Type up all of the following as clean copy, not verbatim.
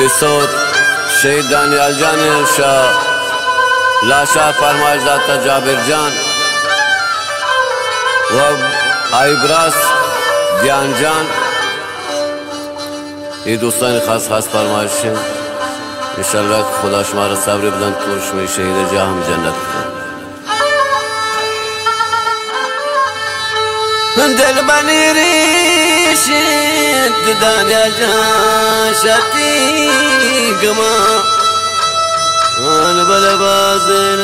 इसोत शहीद दानियाल जान शाह लाशा फरमाइश दाता जाबिर जान व आईब्रास ज्ञान जान ये दोस्तान खास खास फरमाइश है। इंशाअल्लाह खुदा शुमारा सब्र बुलंद कोश में शहीद जा हम जन्नत दिल बनी रीशित दानियाल जान शती गमा आन बलबाज़न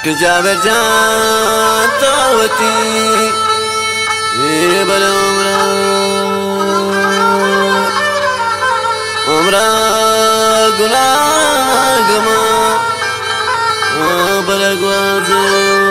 कि जाबिर जान तावती ये बल उमरा गुनाह गमा बलगवाज़न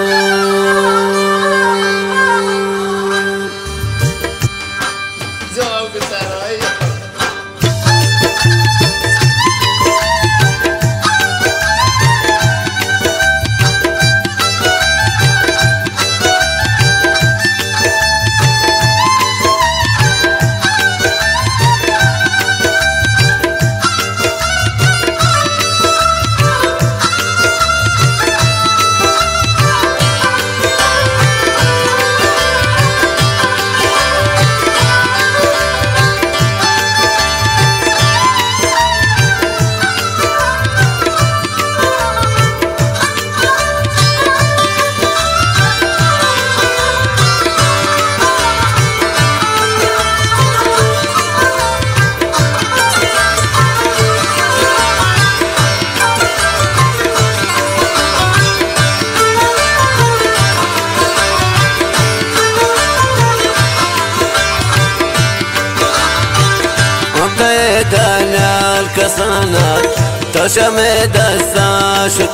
دانيال كسانات تشمي دستاشت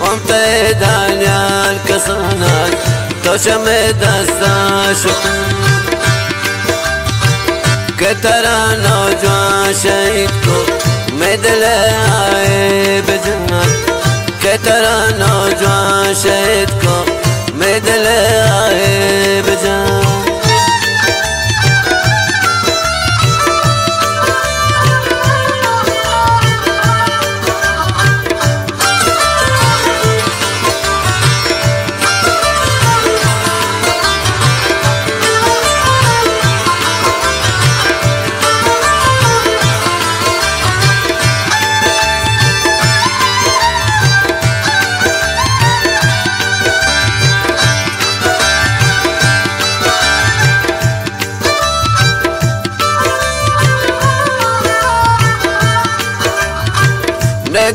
قمت دانيال كسانات تشمي دستاشت كترى نوجوان شهيدكو مدل آئے بجنات كترى نوجوان شهيدكو مدل آئے بجنات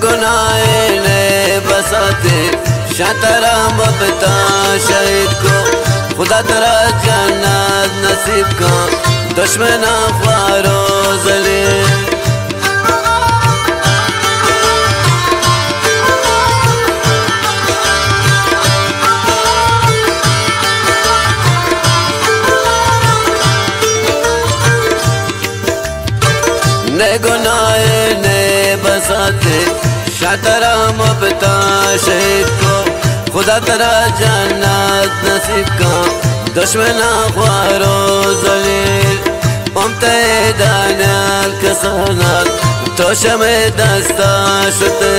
गुनाहे ने बसाते शतरा मबता शहीद को खुदा तेरा जन्नत नसीब का दुश्मना फारो जले ने गुनाहे ने बसाते शतरा मबता शहीद को खुदा तेरा जन्नत नसीब का दुश्मना ख्वारो जलील उमते दानियाल कसानात तोशमे दस्ता शुते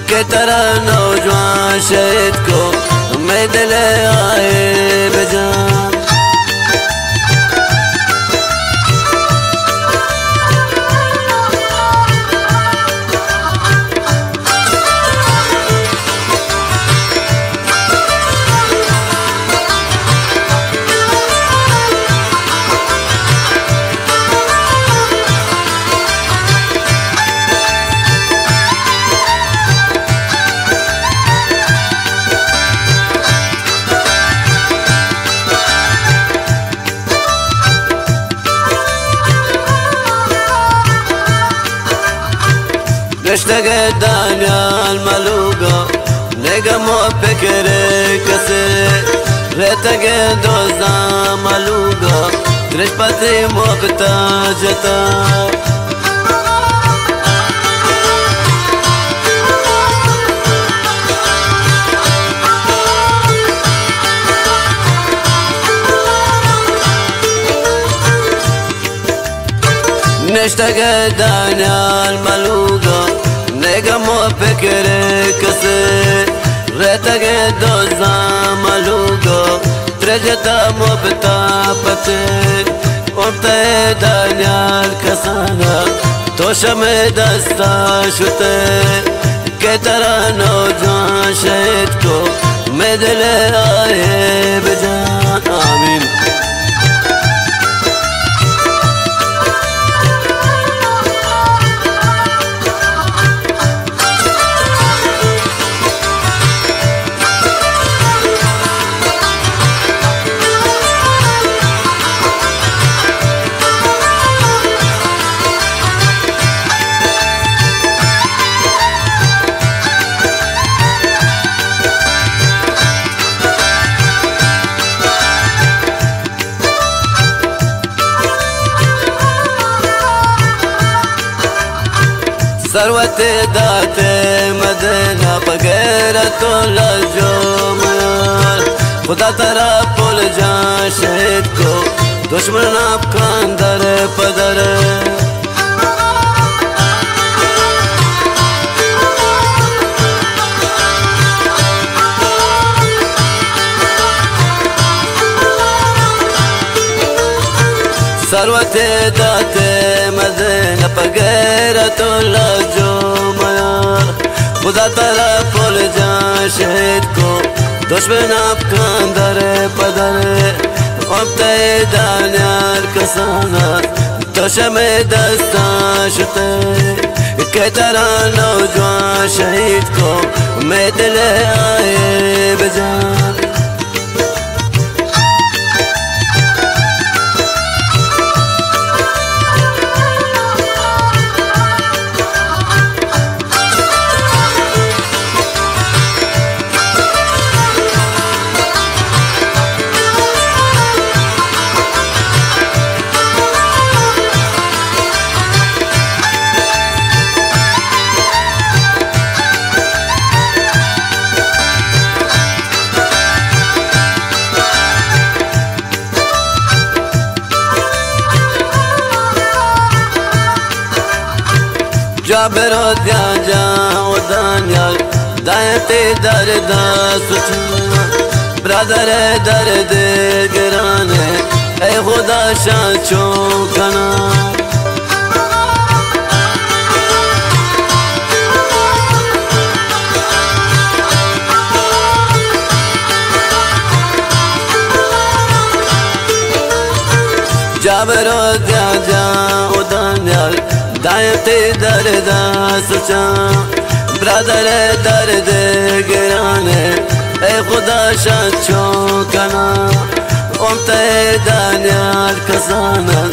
के तेरा नौजवान शहीद को मैं दिले आए बेजान اشتاق دانيال ملوغا نيجا مو فكري كسي ريتاق دوزا ملوغا تريش باتري مو بتاجتا اشتاق دانيال ملوغا نيجا مو فكري كسي ريتاق دوزا ملوغا ترجتا مو بتابتي ومتا دانيال كسانا توشا مدستا شوتي كترانو جوان شهدكو مدلي آيه بجان آمين ثروتي داتي مدينة بغيرة الجوم خدا ترى بول جان شهيدكو دشمن بكان در پدر ثروتي داتي مدينة بغيرة الجوم خدا ترى بول جان شهيدكو دشمن بكان در پدر ومتا دانيال كسانا توشم دستا شتي كترانو جوان شهيدكو مدلي آيه بجان جابر دياجا ودانيال دايتي دردا سوچنا برادر درد گرانه اي خدا شان چوکنا جابر دياجا ودانيال دايتي دردا سوچا برادر درد گرانه اي خدا شان چوکنا ومتا دانيال كسانا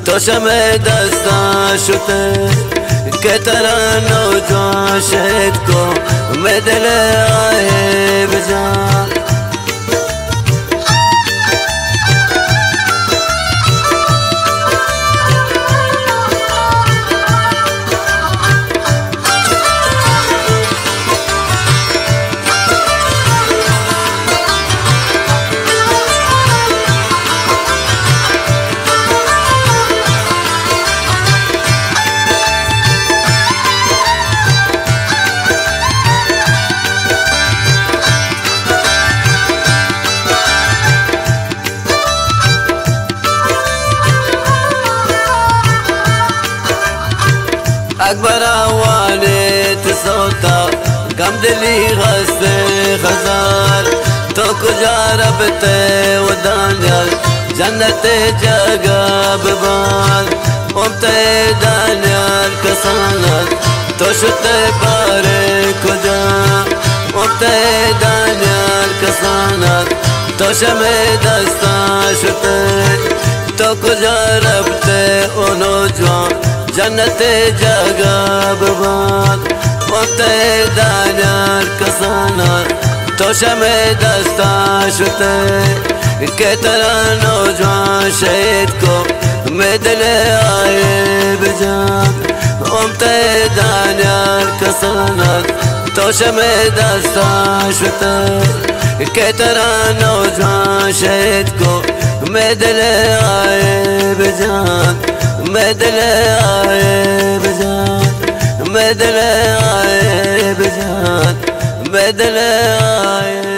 توشم دستا شوتي كترانو جوان شهيدكو مدلي آيه بجان أكبر أواني تصوتا كم دلي غسي خزار توكو جاربتي ودانيال جنتي جاقا ببال ومتي دانيال كسانات توشتي بارك وجا ومتي دانيال كسانات توشمي دستا شتي توكو جاربتي ونوجوان جنتي جاقا ببال ومتي دانيال كسانات توشمي دستا شتي كترانو جوان شهيدكو مدلي آيه بجان ومتي دانيال كسانات توشمي دستا شتي كترانو جوان شهيدكو مدلي آيه بجان بدل آئے بجان بدل آئے بجان بدل آئے